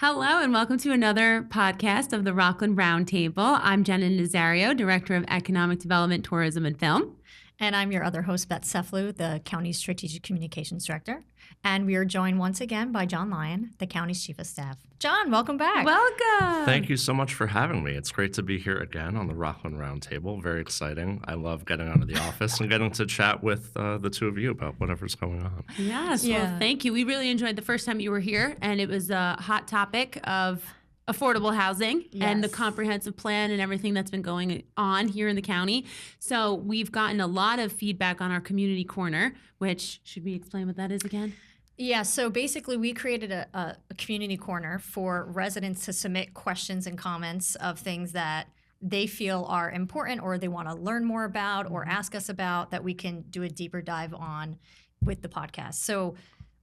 Hello and welcome to another podcast of the Rockland Roundtable. I'm Jenna Nazario, Director of Economic Development, Tourism, and Film. And I'm your other host, Beth Seflu, the county's Strategic Communications Director. And we are joined once again by John Lyon, the county's Chief of Staff. John, welcome back. Welcome. Thank you so much for having me. It's great to be here again on the Rockland Roundtable. Very exciting. I love getting out of the office and getting to chat with the two of you about whatever's going on. Yes, well, thank you. We really enjoyed the first time you were here, and it was a hot topic of affordable housing and the comprehensive plan and everything that's been going on here in the county. So we've gotten a lot of feedback on our community corner, which, should we explain what that is again? Yeah, so basically we created a community corner for residents to submit questions and comments of things that they feel are important or they want to learn more about or ask us about that we can do a deeper dive on with the podcast. So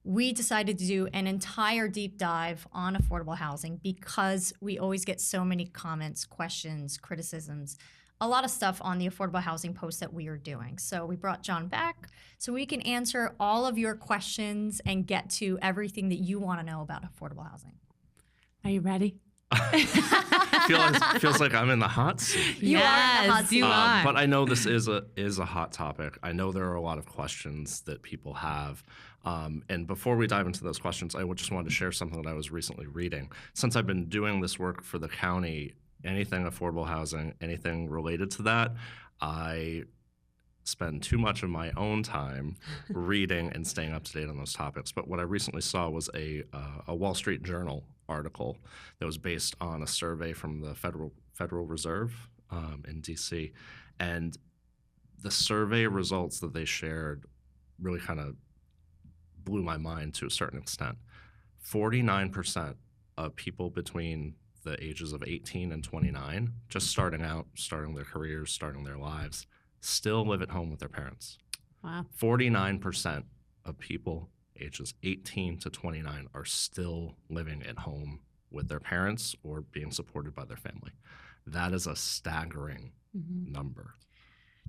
we decided to do an entire deep dive on affordable housing because we always get so many comments, questions, criticisms, a lot of stuff on the affordable housing post that we are doing. So we brought John back so we can answer all of your questions and get to everything that you want to know about affordable housing. Are you ready? Feels like I'm in the hot seat. You are in the hot seat. You are. But I know this is a hot topic. I know there are a lot of questions that people have. And before we dive into those questions, I just wanted to share something that I was recently reading. Since I've been doing this work for the county, anything affordable housing, anything related to that, I spend too much of my own time reading and staying up to date on those topics. But what I recently saw was a Wall Street Journal article that was based on a survey from the Federal Reserve in D.C. And the survey results that they shared really kind of blew my mind to a certain extent. 49% of people between the ages of 18 and 29, just starting out, starting their careers, starting their lives, still live at home with their parents. Wow. 49% of people ages 18 to 29 are still living at home with their parents or being supported by their family. That is a staggering number.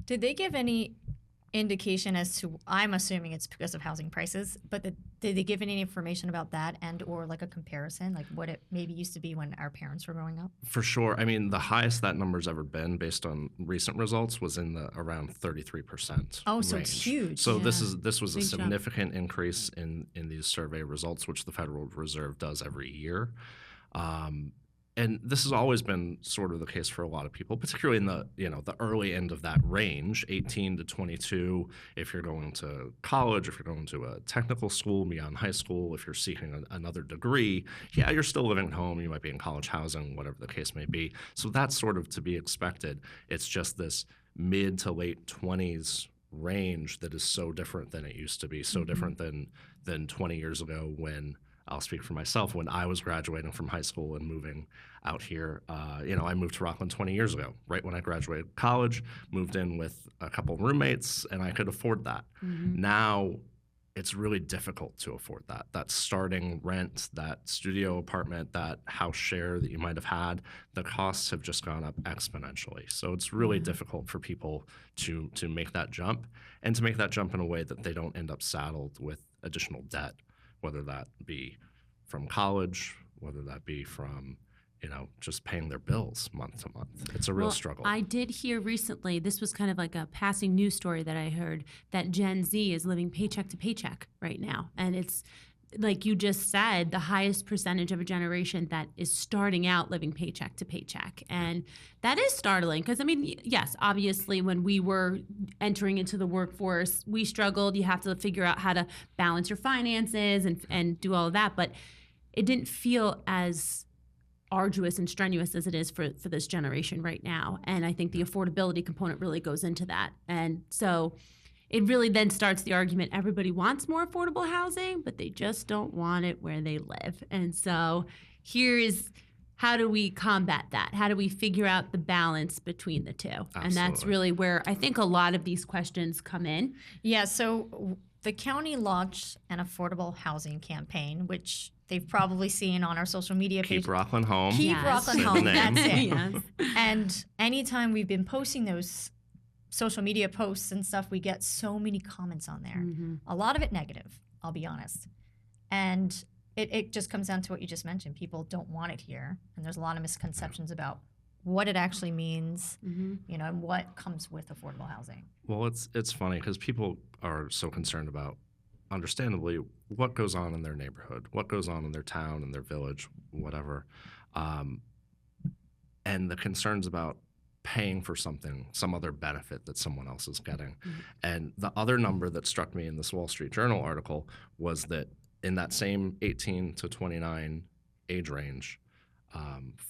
Did they give any indication as to, I'm assuming it's because of housing prices, but did they give any information about that and or like a comparison, like what it maybe used to be when our parents were growing up? For sure. I mean, the highest that number's ever been based on recent results was in the around 33%. Oh, so range. it's huge. So this was a Big significant increase in these survey results, which the Federal Reserve does every year. And this has always been sort of the case for a lot of people, particularly in the early end of that range, 18 to 22. If you're going to college, if you're going to a technical school beyond high school, if you're seeking another degree, yeah, you're still living at home. You might be in college housing, whatever the case may be. So that's sort of to be expected. It's just this mid to late 20s range that is so different than it used to be, so different than 20 years ago when, I'll speak for myself, when I was graduating from high school and moving out here. I moved to Rockland 20 years ago, right when I graduated college, moved in with a couple roommates, and I could afford that. Now, it's really difficult to afford that. That starting rent, that studio apartment, that house share that you might have had, the costs have just gone up exponentially. So it's really difficult for people to make that jump, and to make that jump in a way that they don't end up saddled with additional debt, whether that be from college, whether that be from, just paying their bills month to month. It's a real struggle. I did hear recently, this was kind of like a passing news story that I heard, that Gen Z is living paycheck to paycheck right now. And it's, like you just said, the highest percentage of a generation that is starting out living paycheck to paycheck. And that is startling because, yes, obviously when we were entering into the workforce, we struggled. You have to figure out how to balance your finances and do all of that. But it didn't feel as arduous and strenuous as it is for this generation right now. And I think the affordability component really goes into that. And so it really then starts the argument, everybody wants more affordable housing, but they just don't want it where they live. And so here is, how do we combat that? How do we figure out the balance between the two? Absolutely. And that's really where I think a lot of these questions come in. Yeah, so the county launched an affordable housing campaign, which they've probably seen on our social media page. Keep Rockland home. Keep Rockland home, that's it. Yes. And anytime we've been posting those social media posts and stuff, we get so many comments on there. A lot of it negative, I'll be honest. And it just comes down to what you just mentioned. People don't want it here, and there's a lot of misconceptions about what it actually means, you know, and what comes with affordable housing. Well, it's funny because people are so concerned about, understandably, what goes on in their neighborhood, what goes on in their town, in their village, whatever, and the concerns about paying for something, some other benefit that someone else is getting. And the other number that struck me in this Wall Street Journal article was that in that same 18 to 29 age range,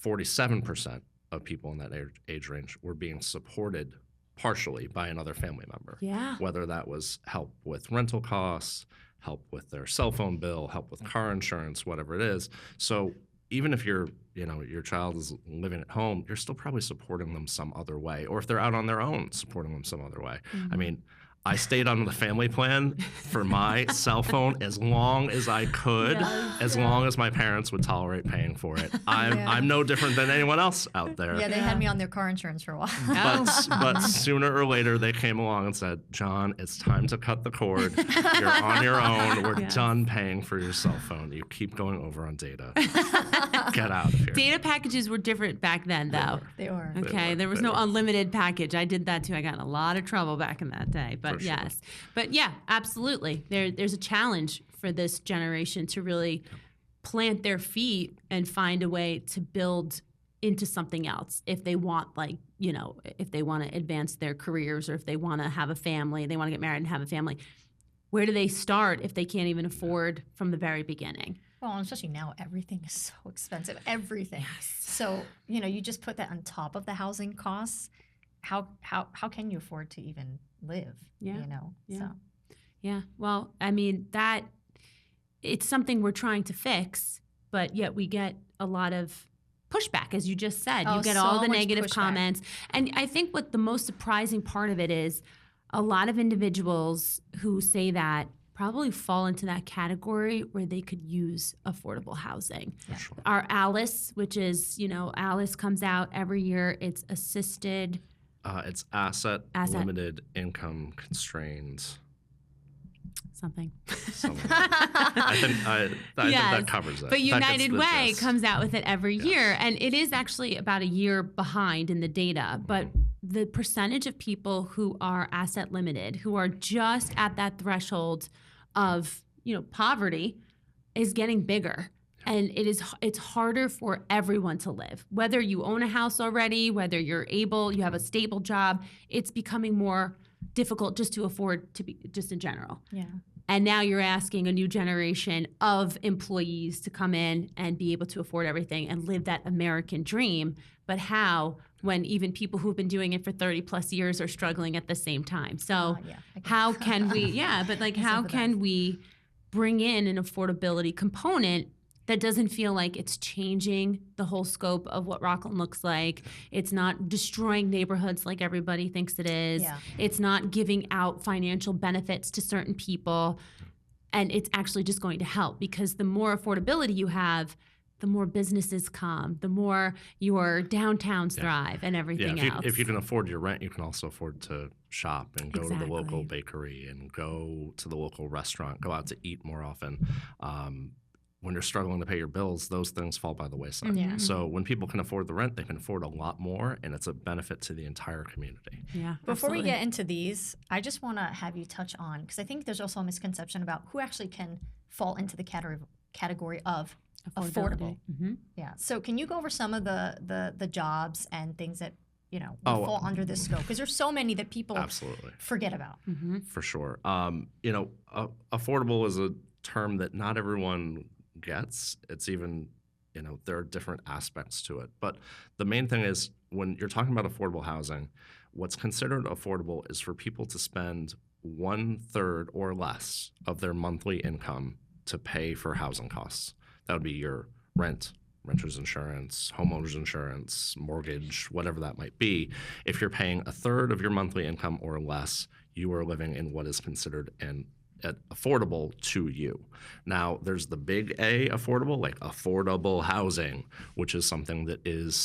47% of people in that age range were being supported partially by another family member. Yeah. Whether that was help with rental costs, help with their cell phone bill, help with car insurance, whatever it is. So even if your child is living at home, you're still probably supporting them some other way. Or if they're out on their own, supporting them some other way. I mean, I stayed on the family plan for my cell phone as long as I could, as long as my parents would tolerate paying for it. I'm no different than anyone else out there. Yeah, they had me on their car insurance for a while. But sooner or later, they came along and said, John, it's time to cut the cord. You're on your own. We're done paying for your cell phone. You keep going over on data. Get out of here. Data packages were different back then, though. They were. Okay, there was no unlimited package. I did that too. I got in a lot of trouble back in that day. But yes, but yeah, absolutely. There's a challenge for this generation to really plant their feet and find a way to build into something else if they want, like, you know, if they want to advance their careers or if they want to have a family, they want to get married and have a family. Where do they start if they can't even afford from the very beginning? Well, and especially now, everything is so expensive. Everything. Yes. So, you know, you just put that on top of the housing costs. How can you afford to even live? Yeah. You know. Yeah. So. Yeah. Well, I mean, it's something we're trying to fix, but yet we get a lot of pushback, as you just said. You get all the negative comments. And I think what the most surprising part of it is a lot of individuals who say that probably fall into that category where they could use affordable housing. Sure. Our ALICE, which is, you know, ALICE comes out every year. It's assisted. It's asset limited income constrained. Something. I think that covers it. But United Way comes out with it every year, and it is actually about a year behind in the data. But the percentage of people who are asset limited, who are just at that threshold of, you know, poverty, is getting bigger. And it's harder for everyone to live. Whether you own a house already, whether you have a stable job, it's becoming more difficult just to afford to be, just in general. Yeah. And now you're asking a new generation of employees to come in and be able to afford everything and live that American dream. But how, when even people who've been doing it for 30 plus years are struggling at the same time? So how can we, how can we bring in an affordability component that doesn't feel like it's changing the whole scope of what Rockland looks like? It's not destroying neighborhoods like everybody thinks it is. Yeah. It's not giving out financial benefits to certain people. And it's actually just going to help, because the more affordability you have, the more businesses come, the more your downtowns thrive and everything else. If you can afford your rent, you can also afford to shop and go to the local bakery and go to the local restaurant, go out to eat more often. When you're struggling to pay your bills, those things fall by the wayside. Yeah. So when people can afford the rent, they can afford a lot more, and it's a benefit to the entire community. Yeah. Before we get into these, I just want to have you touch on, because I think there's also a misconception about who actually can fall into the category of affordable. Mm-hmm. Yeah. So can you go over some of the jobs and things that, you know, will fall under this scope? Because there's so many that people forget about. Mm-hmm. For sure. You know, affordable is a term that not everyone gets. It's even, you know, there are different aspects to it. But the main thing is, when you're talking about affordable housing, what's considered affordable is for people to spend 1/3 or less of their monthly income to pay for housing costs. That would be your rent, renter's insurance, homeowner's insurance, mortgage, whatever that might be. If you're paying 1/3 of your monthly income or less, you are living in what is considered affordable to you. Now, there's the big A affordable, like affordable housing, which is something that is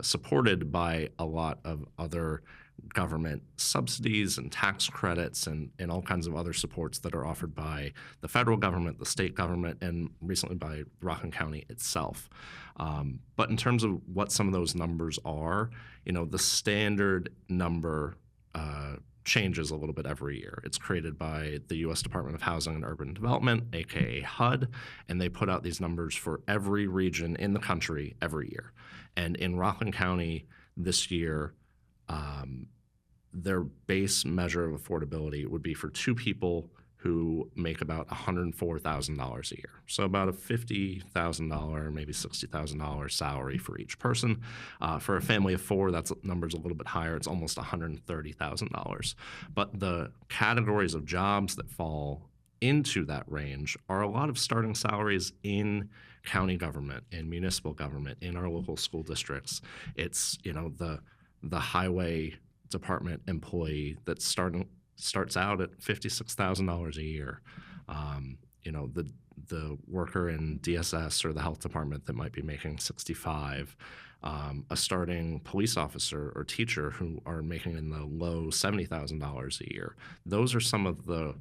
supported by a lot of other government subsidies and tax credits and all kinds of other supports that are offered by the federal government, the state government, and recently by Rockland County itself. But in terms of what some of those numbers are, the standard number changes a little bit every year. It's created by the U.S. Department of Housing and Urban Development, aka HUD, and they put out these numbers for every region in the country every year. And in Rockland County this year, their base measure of affordability would be for two people who make about $104,000 a year. So about a $50,000, maybe $60,000 salary for each person. For a family of four, that number's a little bit higher. It's almost $130,000. But the categories of jobs that fall into that range are a lot of starting salaries in county government, in municipal government, in our local school districts. It's, the highway department employee that starts out at $56,000 a year. The worker in DSS or the health department that might be making $65,000. A starting police officer or teacher who are making in the low $70,000 a year. Those are some of the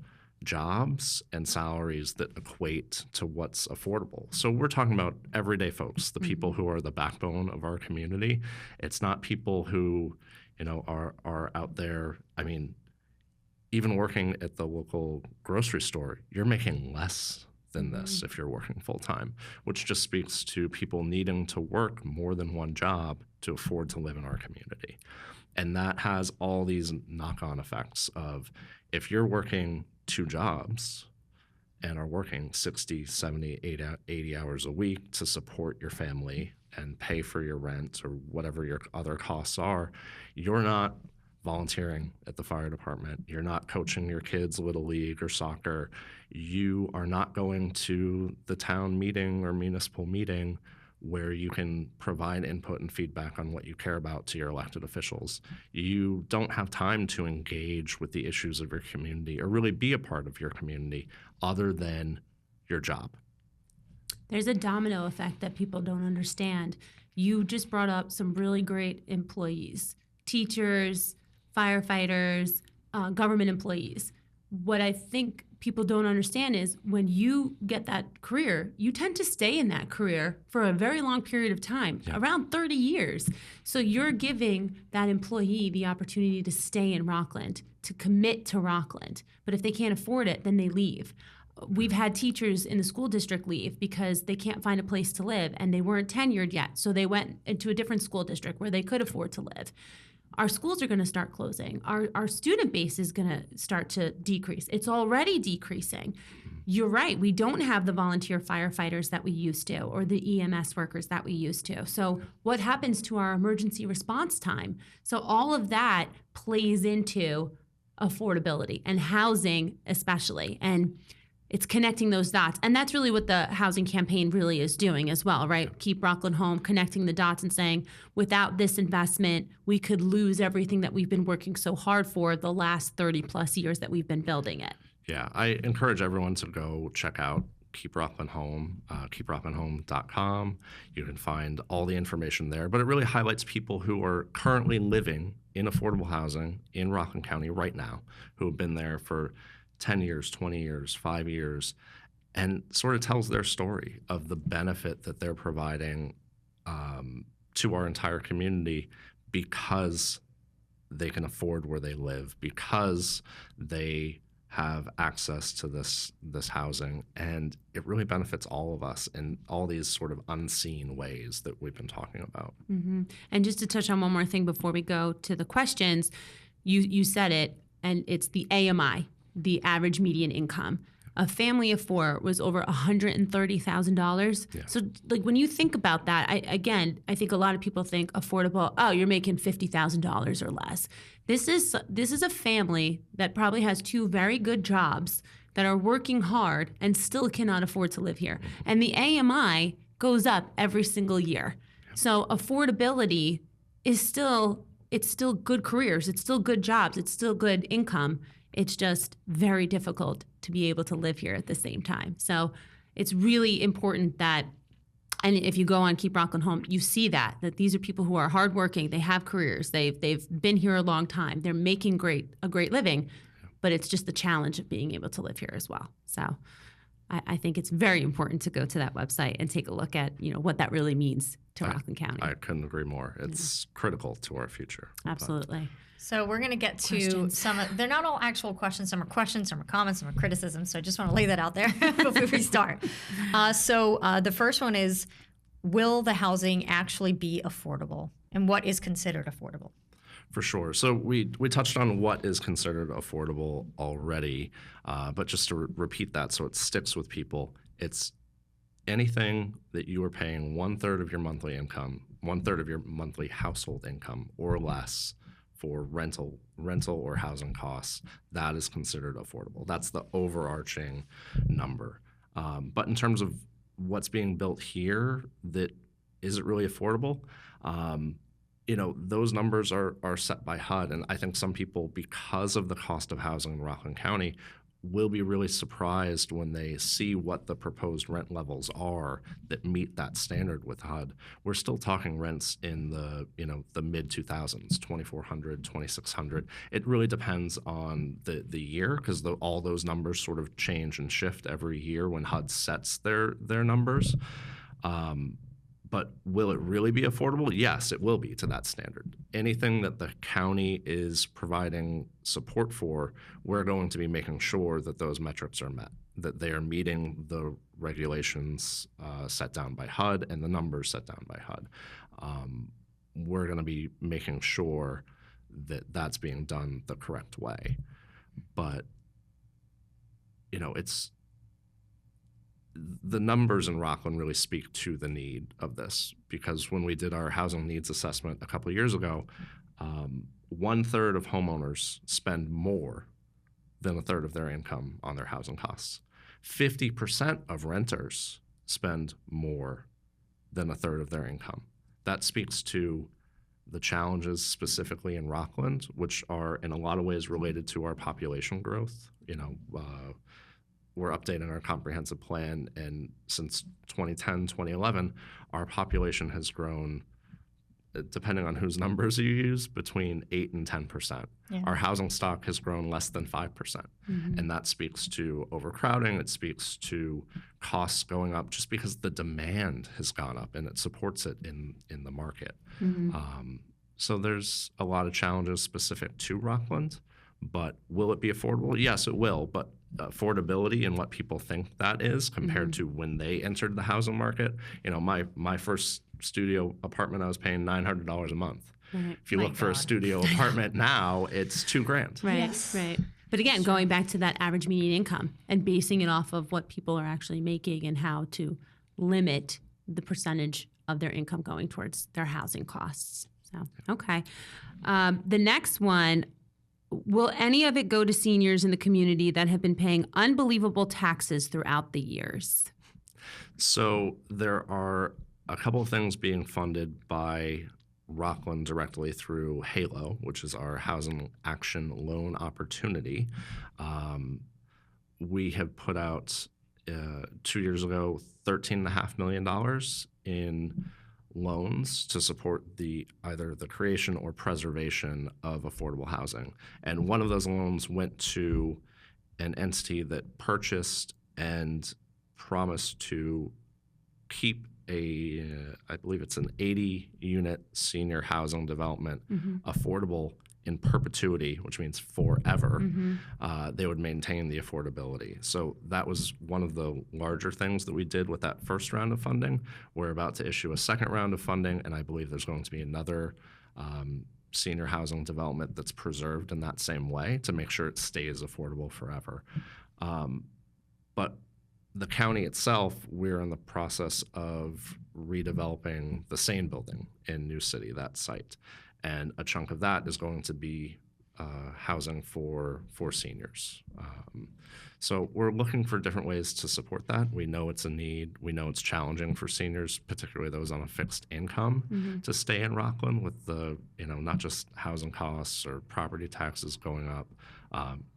jobs and salaries that equate to what's affordable. So we're talking about everyday folks, the people who are the backbone of our community. It's not people who, are out there. I mean, even working at the local grocery store, you're making less than this if you're working full time, which just speaks to people needing to work more than one job to afford to live in our community. And that has all these knock-on effects of if you're working two jobs and are working 60, 70, 80 hours a week to support your family and pay for your rent or whatever your other costs are, you're not volunteering at the fire department. You're not coaching your kids' little league or soccer. You are not going to the town meeting or municipal meeting where you can provide input and feedback on what you care about to your elected officials. You don't have time to engage with the issues of your community or really be a part of your community other than your job. There's a domino effect that people don't understand. You just brought up some really great employees, teachers, firefighters, government employees. What I think people don't understand is when you get that career, you tend to stay in that career for a very long period of time, around 30 years. So you're giving that employee the opportunity to stay in Rockland, to commit to Rockland. But if they can't afford it, then they leave. We've had teachers in the school district leave because they can't find a place to live and they weren't tenured yet. So they went into a different school district where they could afford to live. Our schools are going to start closing. Our student base is going to start to decrease. It's already decreasing. You're right. We don't have the volunteer firefighters that we used to or the EMS workers that we used to. So what happens to our emergency response time? So all of that plays into affordability and housing especially. And it's connecting those dots. And that's really what the housing campaign really is doing as well, right? Keep Rockland Home, connecting the dots and saying, without this investment, we could lose everything that we've been working so hard for the last 30 plus years that we've been building it. Yeah, I encourage everyone to go check out Keep Rockland Home, keeprocklandhome.com. You can find all the information there, but it really highlights people who are currently living in affordable housing in Rockland County right now, who have been there for 10 years, 20 years, 5 years, and sort of tells their story of the benefit that they're providing to our entire community because they can afford where they live, because they have access to this housing, and it really benefits all of us in all these sort of unseen ways that we've been talking about. Mm-hmm. And just to touch on one more thing before we go to the questions, you said it, and it's the AMI, the average median income. A family of four was over $130,000. Yeah. So like when you think about that, I think a lot of people think affordable, oh, you're making $50,000 or less. This is a family that probably has two very good jobs that are working hard and still cannot afford to live here. And the AMI goes up every single year. So affordability is still good careers, it's still good jobs, it's still good income. It's just very difficult to be able to live here at the same time. So it's really important that And if you go on Keep Rockland Home, you see that these are people who are hardworking. They have careers. They've been here a long time. They're making a great living, but it's just the challenge of being able to live here as well. So I think it's very important to go to that website and take a look at what that really means to Rockland County. I couldn't agree more. It's critical to our future. Absolutely. So we're going to get to Questions. they're not all actual questions. Some are questions, some are comments, some are criticisms. So I just want to lay that out there before we start. So the first one is, will the housing actually be affordable? And what is considered affordable? For sure. So we touched on what is considered affordable already, but just to repeat that so it sticks with people, it's anything that you are paying 1/3 of your monthly income, 1/3 of your monthly household income or less for rental or housing costs, that is considered affordable. That's the overarching number. But in terms of what's being built here, is it really affordable? Those numbers are set by HUD, and I think some people, because of the cost of housing in Rockland County, will be really surprised when they see what the proposed rent levels are that meet that standard with HUD. We're still talking rents in the mid 2000s, 2,400, 2,600. It really depends on the year, because all those numbers sort of change and shift every year when HUD sets their numbers. But will it really be affordable? Yes, it will be to that standard. Anything that the county is providing support for, we're going to be making sure that those metrics are met, that they are meeting the regulations set down by HUD and the numbers set down by HUD. We're going to be making sure that that's being done the correct way. But, the numbers in Rockland really speak to the need of this, because when we did our housing needs assessment a couple of years ago, 1/3 of homeowners spend more than 1/3 of their income on their housing costs. 50% of renters spend more than 1/3 of their income. That speaks to the challenges specifically in Rockland, which are in a lot of ways related to our population growth. We're updating our comprehensive plan, and since 2010, 2011, our population has grown, depending on whose numbers you use, between 8 and 10%. Yeah. Our housing stock has grown less than 5%. Mm-hmm. And that speaks to overcrowding. It speaks to costs going up just because the demand has gone up, and it supports it in the market. Mm-hmm. So there's a lot of challenges specific to Rockland, but will it be affordable? Yes, it will, but affordability and what people think that is compared to when they entered the housing market. My first studio apartment, I was paying $900 a month. Right. If you look for a studio apartment now, it's $2,000. Right, Yes. right. But again, going back to that average median income and basing it off of what people are actually making and how to limit the percentage of their income going towards their housing costs. So, okay. The next one, will any of it go to seniors in the community that have been paying unbelievable taxes throughout the years? So there are a couple of things being funded by Rockland directly through HALO, which is our Housing Action Loan Opportunity. We have put out 2 years ago $13.5 million in loans to support either the creation or preservation of affordable housing. And one of those loans went to an entity that purchased and promised to keep I believe it's an 80-unit senior housing development affordable in perpetuity, which means forever. They would maintain the affordability. So that was one of the larger things that we did with that first round of funding. We're about to issue a second round of funding, and I believe there's going to be another senior housing development that's preserved in that same way to make sure it stays affordable forever. But the county itself, we're in the process of redeveloping the Sane building in New City, that site. And a chunk of that is going to be housing for seniors. So we're looking for different ways to support that. We know it's a need. We know it's challenging for seniors, particularly those on a fixed income, to stay in Rockland with the, not just housing costs or property taxes going up.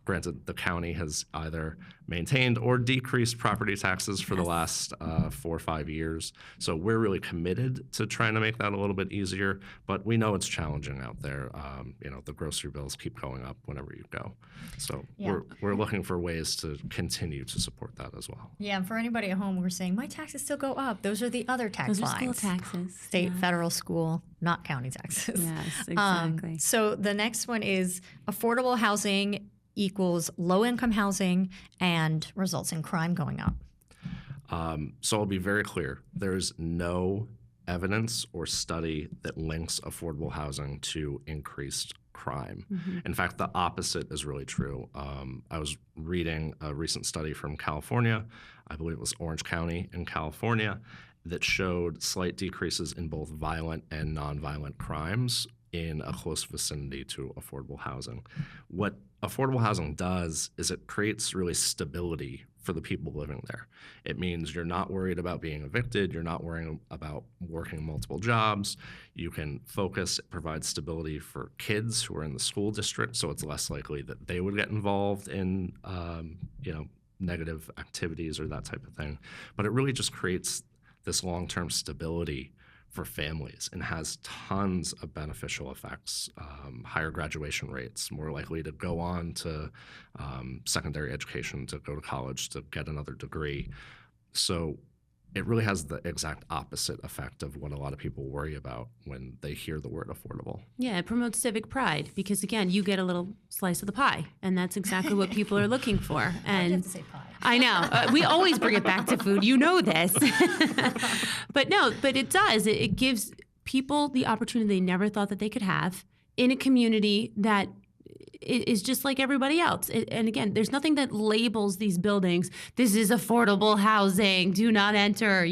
Granted, the county has either maintained or decreased property taxes for the last 4 or 5 years. So we're really committed to trying to make that a little bit easier, but we know it's challenging out there. The grocery bills keep going up whenever you go. So we're looking for ways to continue to support that as well. Yeah, and for anybody at home, we're saying, my taxes still go up. Those are the other tax Those are lines. school taxes. State, federal, school, not county taxes. Yes, exactly. So the next one is affordable housing equals low-income housing and results in crime going up. So I'll be very clear. There's no evidence or study that links affordable housing to increased crime. In fact, the opposite is really true. I was reading a recent study from California, I believe it was Orange County in California, that showed slight decreases in both violent and nonviolent crimes in a close vicinity to affordable housing. What affordable housing does is it creates really stability for the people living there. It means you're not worried about being evicted, you're not worrying about working multiple jobs, you can focus, it provides stability for kids who are in the school district, so it's less likely that they would get involved in negative activities or that type of thing. But it really just creates this long-term stability for families and has tons of beneficial effects. Higher graduation rates, more likely to go on to secondary education, to go to college, to get another degree. So it really has the exact opposite effect of what a lot of people worry about when they hear the word affordable. Yeah, it promotes civic pride because, again, you get a little slice of the pie, and that's exactly what people are looking for. And I didn't say pie. I know. We always bring it back to food. You know this. But it does. It gives people the opportunity they never thought that they could have in a community that is just like everybody else. And again, there's nothing that labels these buildings, this is affordable housing, do not enter.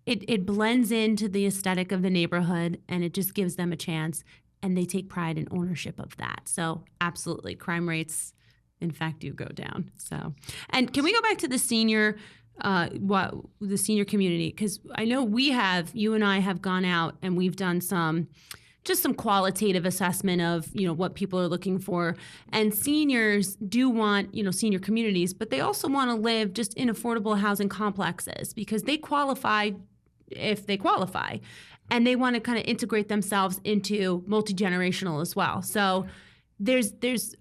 It blends into the aesthetic of the neighborhood, and it just gives them a chance, and they take pride in ownership of that. So absolutely, crime rates, in fact, do go down. So, and can we go back to the senior community? Because I know you and I have gone out and we've done some qualitative assessment of, what people are looking for. And seniors do want, senior communities, but they also want to live just in affordable housing complexes because they qualify if they qualify. And they want to kind of integrate themselves into multi-generational as well. So there's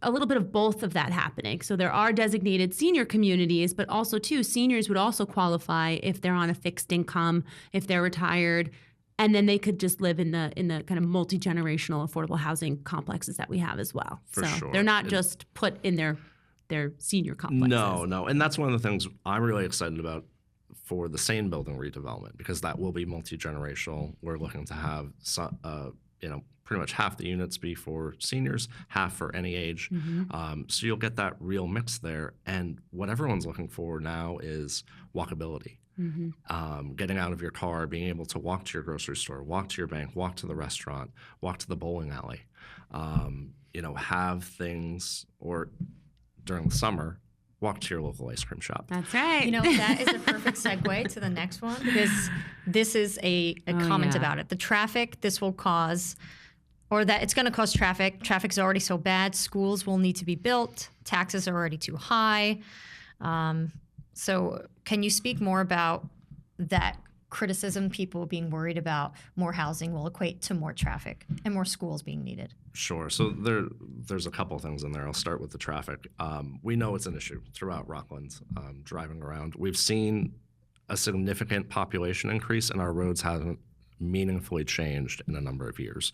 a little bit of both of that happening. So there are designated senior communities, but also too, seniors would also qualify if they're on a fixed income, if they're retired, and then they could just live in the kind of multi-generational affordable housing complexes that we have as well. For sure. They're not just put in their senior complexes. No. And that's one of the things I'm really excited about for the Sane building redevelopment, because that will be multi-generational. We're looking to have pretty much half the units be for seniors, half for any age. So you'll get that real mix there. And what everyone's looking for now is walkability. Getting out of your car, being able to walk to your grocery store, walk to your bank, walk to the restaurant, walk to the bowling alley, have things, or during the summer, walk to your local ice cream shop. That's right. That is a perfect segue to the next one, because this is a comment about it. The traffic this will cause, or that it's going to cause traffic. Traffic's already so bad. Schools will need to be built. Taxes are already too high. So can you speak more about that criticism, people being worried about more housing will equate to more traffic and more schools being needed? Sure. So there's a couple things in there. I'll start with the traffic. We know it's an issue throughout Rockland, driving around. We've seen a significant population increase, and our roads haven't meaningfully changed in a number of years.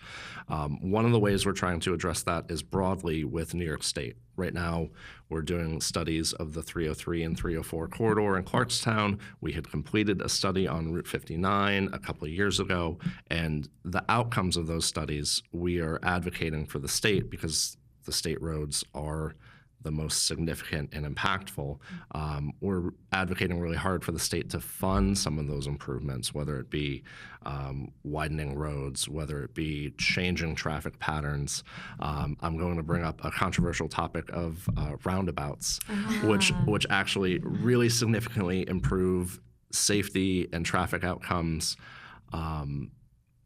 One of the ways we're trying to address that is broadly with New York State. Right now, we're doing studies of the 303 and 304 corridor in Clarkstown. We had completed a study on Route 59 a couple of years ago, and the outcomes of those studies, we are advocating for the state, because the state roads are the most significant and impactful. We're advocating really hard for the state to fund some of those improvements, whether it be widening roads, whether it be changing traffic patterns. I'm going to bring up a controversial topic of roundabouts, which actually really significantly improve safety and traffic outcomes.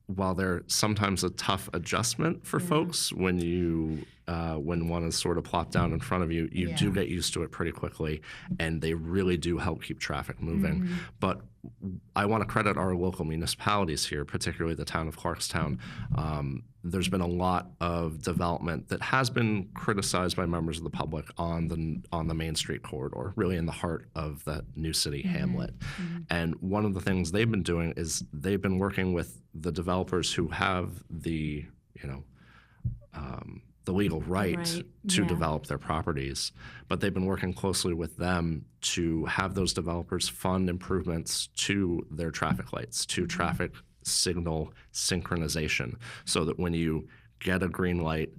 While they're sometimes a tough adjustment for folks when one is sort of plopped down in front of you, you do get used to it pretty quickly, and they really do help keep traffic moving. But I want to credit our local municipalities here, particularly the town of Clarkstown. There's been a lot of development that has been criticized by members of the public on the Main Street corridor, really in the heart of that new city hamlet. And one of the things they've been doing is they've been working with the developers who have the legal right to develop their properties, but they've been working closely with them to have those developers fund improvements to their traffic lights, to traffic signal synchronization, so that when you get a green light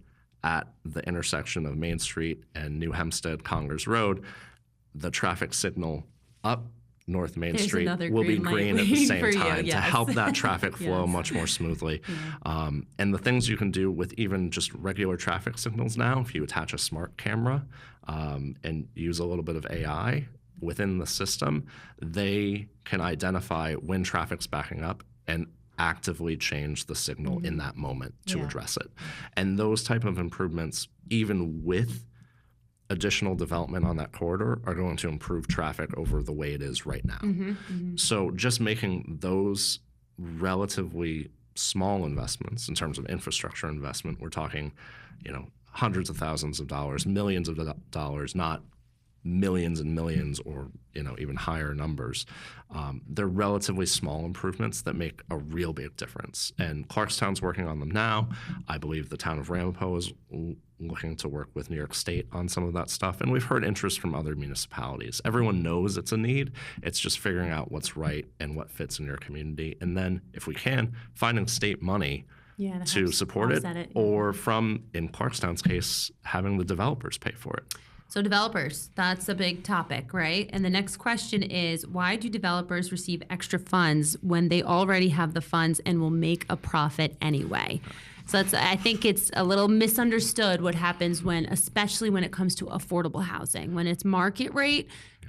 at the intersection of Main Street and New Hempstead Congers Road, the traffic signal up North Main Street will be green at the same time to help that traffic flow much more smoothly. And the things you can do with even just regular traffic signals now, if you attach a smart camera and use a little bit of AI within the system, they can identify when traffic's backing up and actively change the signal in that moment to address it. And those type of improvements, even with additional development on that corridor, are going to improve traffic over the way it is right now. So just making those relatively small investments in terms of infrastructure investment, we're talking, hundreds of thousands of dollars, millions of dollars, not millions and millions or even higher numbers. They're relatively small improvements that make a real big difference. And Clarkstown's working on them now. I believe the town of Ramapo is looking to work with New York State on some of that stuff. And we've heard interest from other municipalities. Everyone knows it's a need. It's just figuring out what's right and what fits in your community. And then, if we can, finding state money to support it, or from, in Clarkstown's case, having the developers pay for it. So developers, that's a big topic, right? And the next question is, why do developers receive extra funds when they already have the funds and will make a profit anyway? So I think it's a little misunderstood what happens especially when it comes to affordable housing. When it's market rate,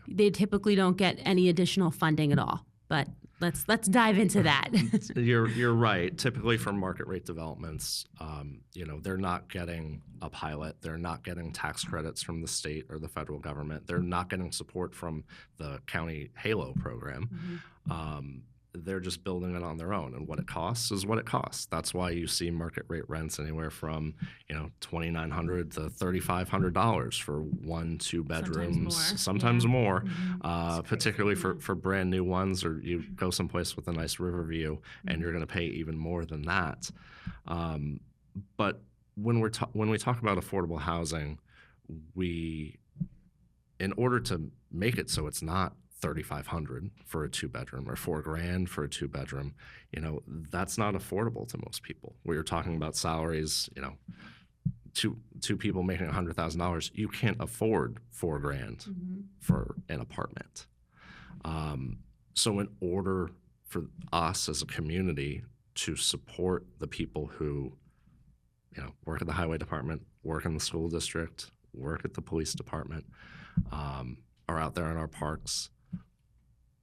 they typically don't get any additional funding at all. But let's dive into that. You're right. Typically for market rate developments, they're not getting a pilot. They're not getting tax credits from the state or the federal government. They're not getting support from the county HALO program. They're just building it on their own, and what it costs is what it costs. That's why you see market rate rents anywhere from $2,900 to $3,500 for 1-2 bedrooms, sometimes more. Particularly for brand new ones, or you go someplace with a nice river view, and you're going to pay even more than that. But when we talk about affordable housing, in order to make it so it's not $3,500 for a 2-bedroom or $4,000 for a 2-bedroom, that's not affordable to most people. We're talking about salaries, two people making $100,000. You can't afford $4,000 for an apartment. So in order for us as a community to support the people who, work at the highway department, work in the school district, work at the police department, are out there in our parks,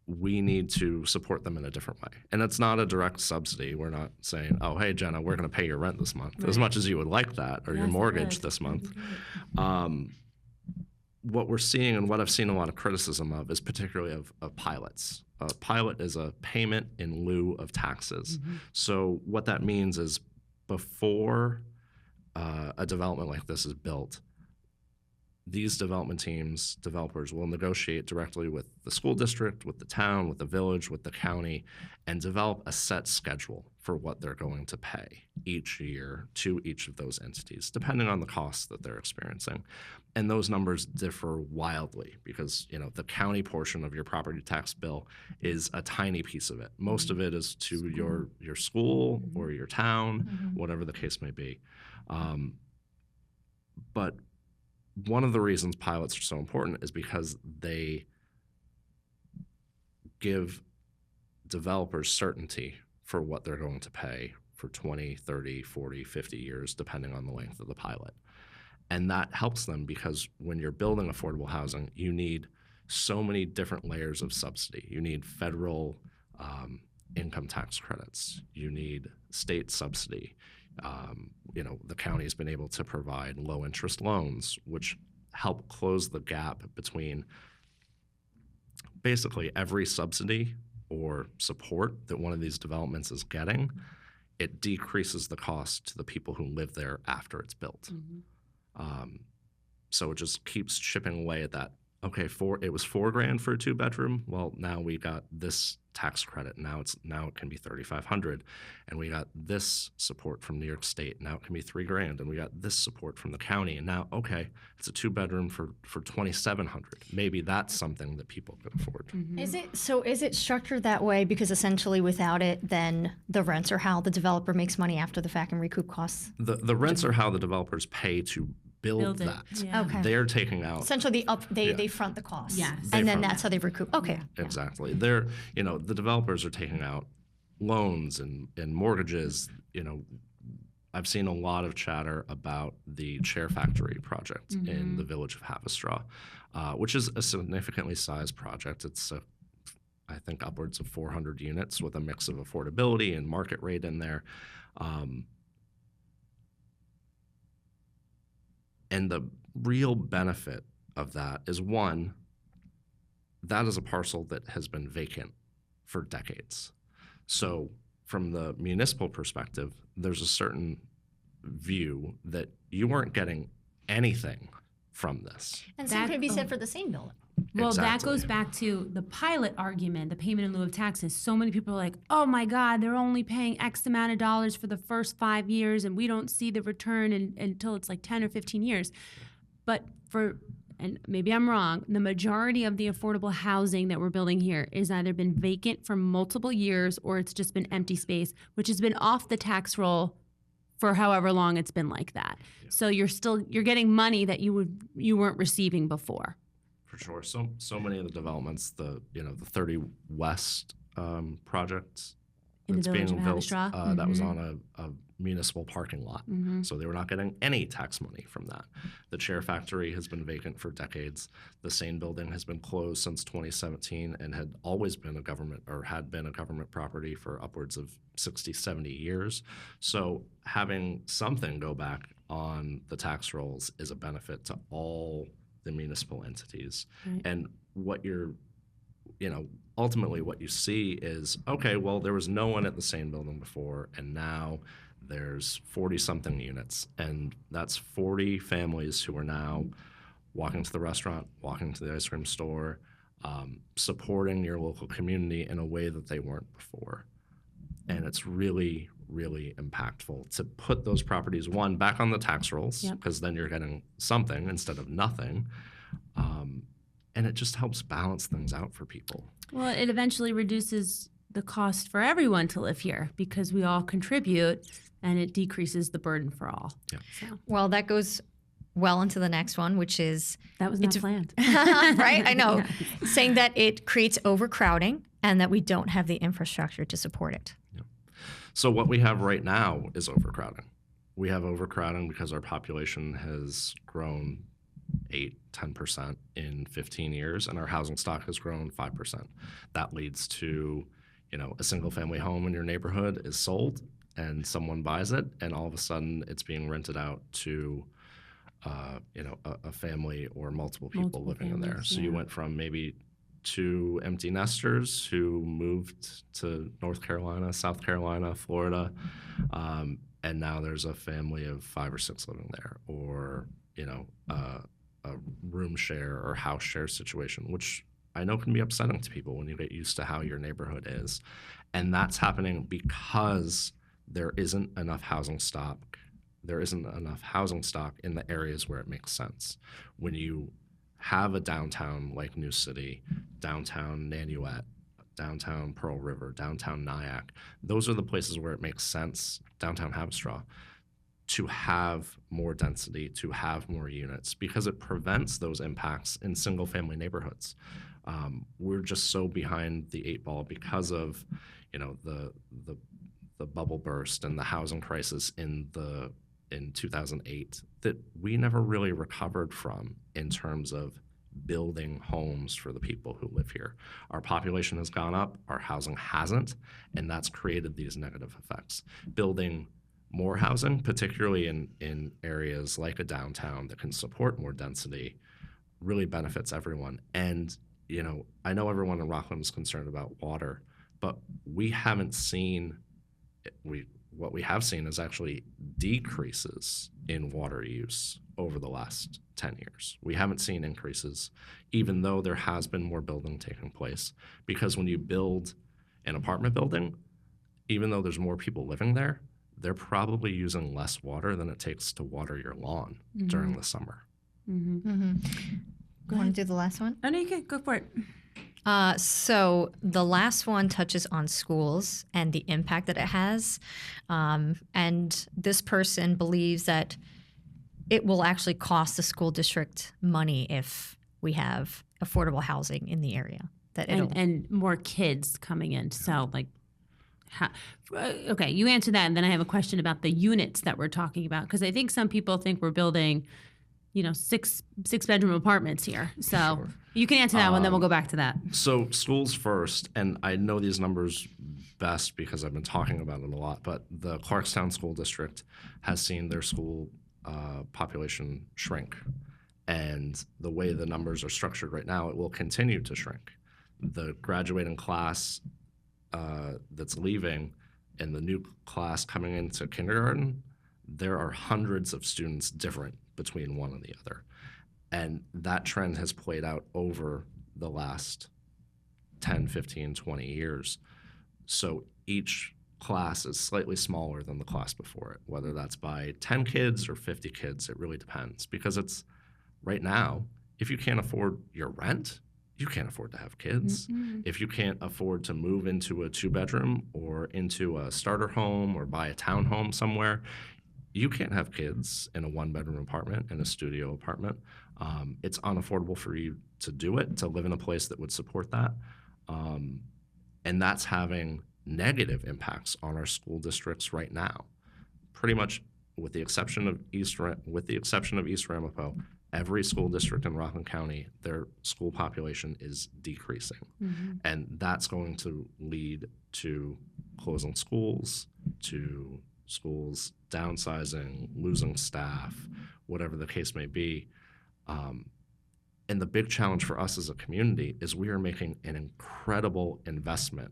we need to support them in a different way. And it's not a direct subsidy. We're not saying, oh, hey, Jenna, we're going to pay your rent this month, as much as you would like that, or your mortgage this month. What we're seeing, and what I've seen a lot of criticism of, is particularly of pilots. A pilot is a payment in lieu of taxes. So what that means is, before a development like this is built, these development teams, developers, will negotiate directly with the school district, with the town, with the village, with the county, and develop a set schedule for what they're going to pay each year to each of those entities, depending on the costs that they're experiencing. And those numbers differ wildly because, the county portion of your property tax bill is a tiny piece of it. Most of it is to your school or your town, whatever the case may be. But one of the reasons pilots are so important is because they give developers certainty for what they're going to pay for 20, 30, 40, 50 years, depending on the length of the pilot. And that helps them because when you're building affordable housing, you need so many different layers of subsidy. You need federal income tax credits. You need state subsidy. The county has been able to provide low interest loans, which help close the gap between basically every subsidy or support that one of these developments is getting. It decreases the cost to the people who live there after it's built. So it just keeps chipping away at that. Okay, it was $4,000 for a 2-bedroom. Well, now we got this tax credit. Now it can be $3,500, and we got this support from New York State. Now it can be $3,000, and we got this support from the county. And now, okay, it's a 2-bedroom for $2,700. Maybe that's something that people could afford. Is it structured that way because essentially without it, then the rents are how the developer makes money after the fact and recoup costs? The rents are how the developers pay to build it. that. Yeah. Okay. They're taking out Essentially, they front the costs. Yes. And then front- that's how they recoup. Okay. Exactly. They're, the developers are taking out loans and mortgages. I've seen a lot of chatter about the Chair Factory project in the village of Havistraw, which is a significantly sized project. It's, I think, upwards of 400 units with a mix of affordability and market rate in there. And the real benefit of that is, one, that is a parcel that has been vacant for decades. So from the municipal perspective, there's a certain view that you weren't getting anything from this. And same could be said for the same building. Well, that Exactly. goes back to the pilot argument, the payment in lieu of taxes. So many people are like, oh my God, they're only paying X amount of dollars for the first 5 years, and we don't see the return until it's like 10 or 15 years. But and maybe I'm wrong, the majority of the affordable housing that we're building here is either been vacant for multiple years or it's just been empty space, which has been off the tax roll for however long it's been like that. Yeah. So you're getting money that you weren't receiving before. For sure. So many of the developments, the 30 West project In the that's village being of built, Havistraw? that was on a municipal parking lot. So they were not getting any tax money from that. The Chair Factory has been vacant for decades. The Sane building has been closed since 2017 and had always been a government property for upwards of 60, 70 years. So having something go back on the tax rolls is a benefit to all the municipal entities. Right. And what ultimately what you see is, okay, well, there was no one at the Sane building before, and now there's 40-something units, and that's 40 families who are now walking to the restaurant, walking to the ice cream store, supporting your local community in a way that they weren't before. And it's really, really impactful to put those properties, one, back on the tax rolls, because then you're getting something instead of nothing. And it just helps balance things out for people. Well, it eventually reduces the cost for everyone to live here because we all contribute, and it decreases the burden for all. Yeah. So Well, that goes well into the next one, which is that was not planned. right? I know. Yeah. Saying that it creates overcrowding and that we don't have the infrastructure to support it. So what we have right now is overcrowding. We have overcrowding because our population has grown 8-10% in 15 years, and our housing stock has grown 5%. That leads to, a single family home in your neighborhood is sold and someone buys it, and all of a sudden it's being rented out to a family or multiple people living in there. families, So you went from maybe 2 empty nesters who moved to North Carolina, South Carolina, Florida, and now there's a family of 5 or 6 living there, or a room share or house share situation, which I know can be upsetting to people when you get used to how your neighborhood is. And that's happening because there isn't enough housing stock. There isn't enough housing stock in the areas where it makes sense. When you have a downtown like New City, downtown Nanuet, downtown Pearl River, downtown Nyack, those are the places where it makes sense, downtown Havistraw. to have more density, to have more units, because it prevents those impacts in single-family neighborhoods. We're just so behind the 8 ball because of, the bubble burst and the housing crisis in 2008 that we never really recovered from in terms of building homes for the people who live here. Our population has gone up, our housing hasn't, and that's created these negative effects. Building more housing, particularly in areas like a downtown that can support more density, really benefits everyone. And, I know everyone in Rockland is concerned about water, but we haven't seen, what we have seen is actually decreases in water use over the last 10 years. We haven't seen increases, even though there has been more building taking place. Because when you build an apartment building, even though there's more people living there, they're probably using less water than it takes to water your lawn during the summer. Want to do the last one? Oh, no, you can go for it. So the last one touches on schools and the impact that it has. And this person believes that it will actually cost the school district money if we have affordable housing in the area. And more kids coming in. So, okay, you answer that, and then I have a question about the units that we're talking about, because I think some people think we're building, 6-bedroom apartments here. So Sure. you can answer that one, then we'll go back to that. So schools first, and I know these numbers best because I've been talking about it a lot, but the Clarkstown School District has seen their school population shrink. And the way the numbers are structured right now, it will continue to shrink. The graduating class that's leaving and the new class coming into kindergarten, there are hundreds of students different between one and the other. And that trend has played out over the last 10, 15, 20 years. So each class is slightly smaller than the class before it, whether that's by 10 kids or 50 kids, it really depends. Because it's right now, if you can't afford your rent, you can't afford to have kids. If you can't afford to move into a 2-bedroom or into a starter home or buy a townhome somewhere, you can't have kids in a 1-bedroom apartment, in a studio apartment. It's unaffordable for you to do it, to live in a place that would support that. And that's having negative impacts on our school districts right now. Pretty much with the exception of East Ramapo, every school district in Rockland County, their school population is decreasing. And that's going to lead to closing schools, to schools downsizing, losing staff, whatever the case may be. And the big challenge for us as a community is we are making an incredible investment.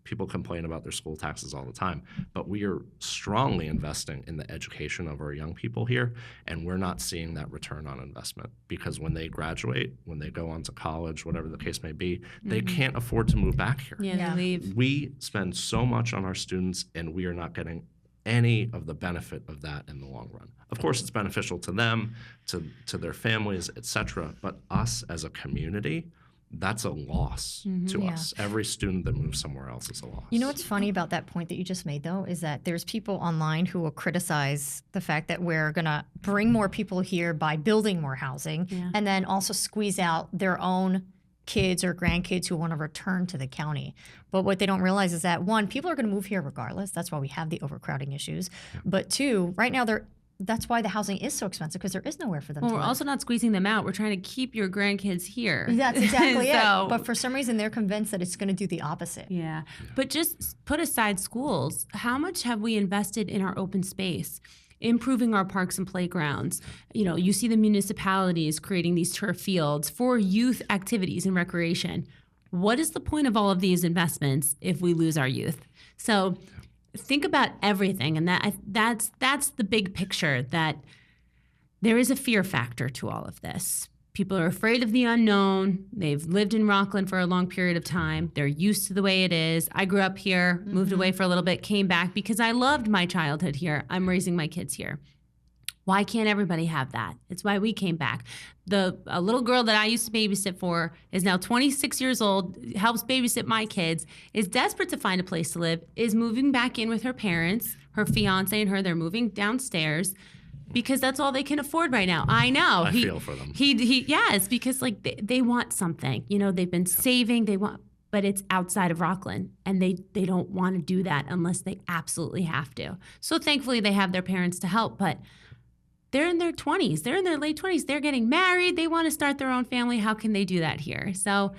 People complain about their school taxes all the time, but we are strongly investing in the education of our young people here, and we're not seeing that return on investment because when they graduate, when they go on to college, whatever the case may be, they can't afford to move back here. Yeah, they leave. We spend so much on our students, and we are not getting any of the benefit of that in the long run. Of course, it's beneficial to them, to their families, etc. But us as a community, that's a loss to us. Every student that moves somewhere else is a loss. You know what's funny about that point that you just made, though, is that there's people online who will criticize the fact that we're going to bring more people here by building more housing and then also squeeze out their own kids or grandkids who want to return to the county. But what they don't realize is that, one, people are going to move here regardless. That's why we have the overcrowding issues. But two, right now that's why the housing is so expensive, because there is nowhere for them to live. We're also not squeezing them out. We're trying to keep your grandkids here. That's exactly So- it. But for some reason, they're convinced that it's going to do the opposite. Yeah. But just put aside schools, how much have we invested in our open space, improving our parks and playgrounds? You see the municipalities creating these turf fields for youth activities and recreation. What is the point of all of these investments if we lose our youth? So think about everything, and that's the big picture, that there is a fear factor to all of this. People are afraid of the unknown. They've lived in Rockland for a long period of time. They're used to the way it is. I grew up here, moved away for a little bit, came back because I loved my childhood here. I'm raising my kids here. Why can't everybody have that? It's why we came back. A little girl that I used to babysit for is now 26 years old, helps babysit my kids, is desperate to find a place to live, is moving back in with her parents, her fiance and her. They're moving downstairs because that's all they can afford right now. I know. I feel for them. Yes, because like they want something. You know, they've been saving. They want, but it's outside of Rockland, and they don't want to do that unless they absolutely have to. So thankfully they have their parents to help, but they're in their 20s. They're in their late 20s. They're getting married. They want to start their own family. How can they do that here? So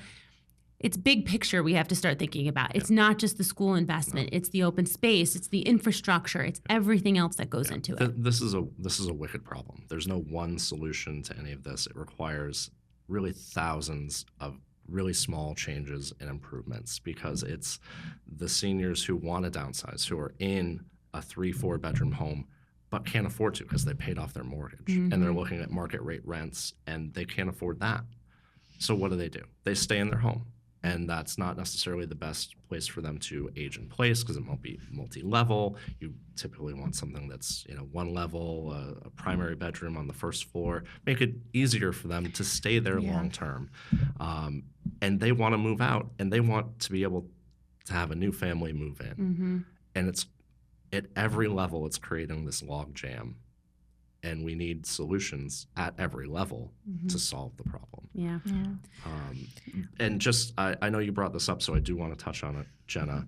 it's big picture we have to start thinking about. It's not just the school investment. It's the open space. It's the infrastructure. It's everything else that goes into it. This is a wicked problem. There's no one solution to any of this. It requires really thousands of really small changes and improvements, because it's the seniors who want to downsize, who are in a 3-4 bedroom home but can't afford to because they paid off their mortgage, and they're looking at market rate rents and they can't afford that. So what do? They stay in their home, and that's not necessarily the best place for them to age in place because it won't be multi-level. You typically want something that's, you know, one level, a primary bedroom on the first floor, make it easier for them to stay there long term. And they want to move out, and they want to be able to have a new family move in. And it's at every level, it's creating this log jam, and we need solutions at every level to solve the problem. Yeah. And just, I know you brought this up, so I do want to touch on it, Jenna.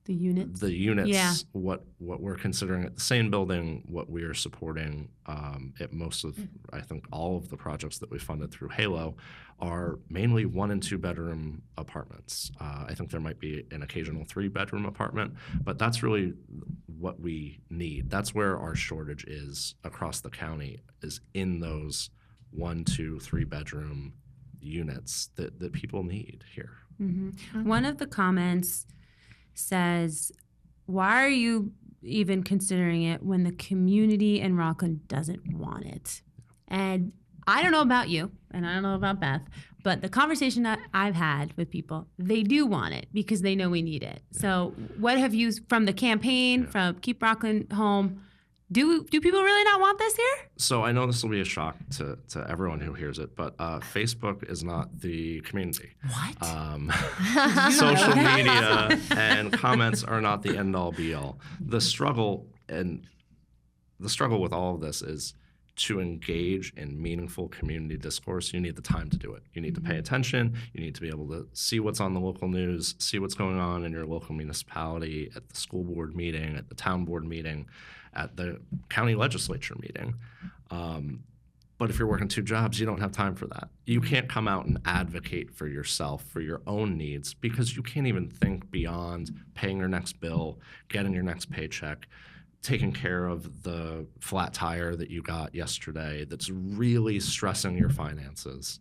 The units. The units, what we're considering at the same building, what we are supporting at most of, I think, all of the projects that we funded through HALO are mainly 1 and 2 bedroom apartments. I think there might be an occasional 3 bedroom apartment, but that's really what we need. That's where our shortage is across the county, is in those 1, 2, 3 bedroom units that people need here. One of the comments says, why are you even considering it when the community in Rockland doesn't want it? And I don't know about you, and I don't know about Beth, but the conversation that I've had with people, they do want it because they know we need it. So what have you, from the campaign, from Keep Rockland Home, do people really not want this here? So I know this will be a shock to everyone who hears it, but Facebook is not the community. What? Social media and comments are not the end-all, be-all. The struggle with all of this is to engage in meaningful community discourse. You need the time to do it. You need to pay attention. You need to be able to see what's on the local news, see what's going on in your local municipality, at the school board meeting, at the town board meeting, at the county legislature meeting. But if you're working 2 jobs, you don't have time for that. You can't come out and advocate for yourself, for your own needs, because you can't even think beyond paying your next bill, getting your next paycheck, taking care of the flat tire that you got yesterday that's really stressing your finances.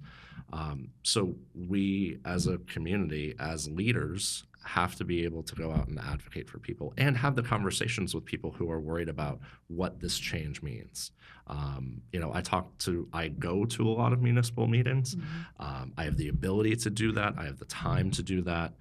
So we, as a community, as leaders, have to be able to go out and advocate for people and have the conversations with people who are worried about what this change means. I go to a lot of municipal meetings. I have the ability to do that. I have the time to do that.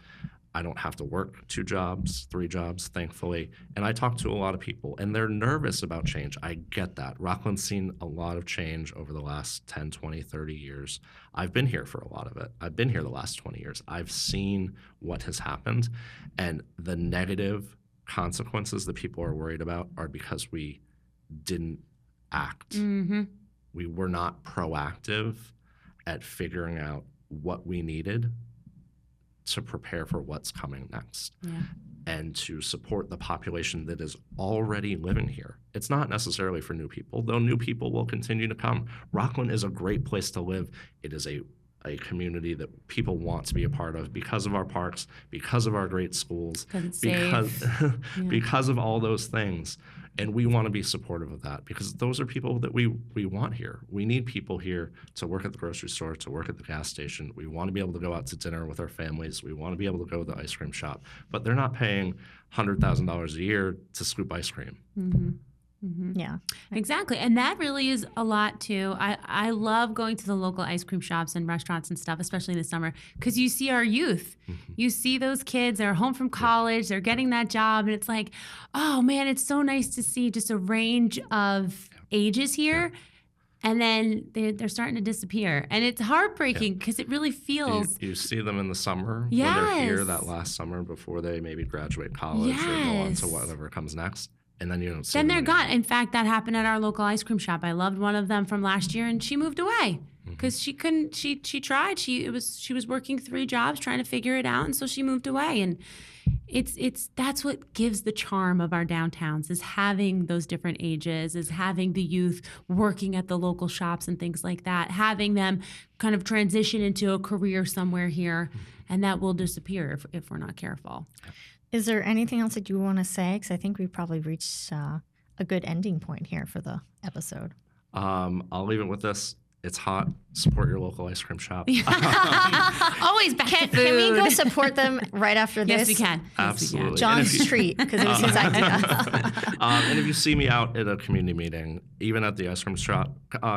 I don't have to work 2 jobs, 3 jobs, thankfully. And I talk to a lot of people, and they're nervous about change. I get that. Rockland's seen a lot of change over the last 10, 20, 30 years. I've been here for a lot of it. I've been here the last 20 years. I've seen what has happened, and the negative consequences that people are worried about are because we didn't act. We were not proactive at figuring out what we needed to prepare for what's coming next and to support the population that is already living here. It's not necessarily for new people, though new people will continue to come. Rockland is a great place to live. It is a community that people want to be a part of because of our parks, because of our great schools, because of all those things. And we want to be supportive of that because those are people that we want here. We need people here to work at the grocery store, to work at the gas station. We want to be able to go out to dinner with our families. We want to be able to go to the ice cream shop. But they're not paying $100,000 a year to scoop ice cream. Yeah, exactly. And that really is a lot too. I love going to the local ice cream shops and restaurants and stuff, especially in the summer, because you see our youth. You see those kids, they're home from college, they're getting that job, and it's like, oh man, it's so nice to see just a range of ages here. And then they're starting to disappear. And it's heartbreaking because it really feels... You see them in the summer when they're here, Yes. that last summer before they maybe graduate college or go on to Yes. whatever comes next. And then you don't see Then them they're anymore. gone. In fact, that happened at our local ice cream shop. I loved one of them from last year, and she moved away because she couldn't. She tried. She was working 3 jobs trying to figure it out, and so she moved away. And it's that's what gives the charm of our downtowns, is having those different ages, is having the youth working at the local shops and things like that, having them kind of transition into a career somewhere here, and that will disappear if we're not careful. Is there anything else that you want to say? Because I think we probably reached a good ending point here for the episode. I'll leave it with this. It's hot. Support your local ice cream shop. Always back to food. Can we go support them right after this? Yes, we can. Yes, we can. Absolutely. John's treat, because it was his idea. And if you see me out at a community meeting, even at the ice cream shop,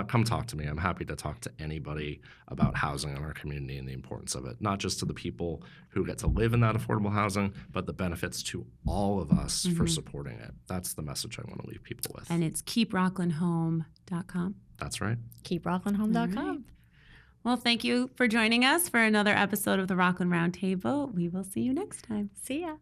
come talk to me. I'm happy to talk to anybody about housing in our community and the importance of it, not just to the people who get to live in that affordable housing, but the benefits to all of us for supporting it. That's the message I want to leave people with. And it's keeprocklandhome.com. That's right. KeepRocklandHome.com. All right. Well, thank you for joining us for another episode of the Rockland Roundtable. We will see you next time. See ya.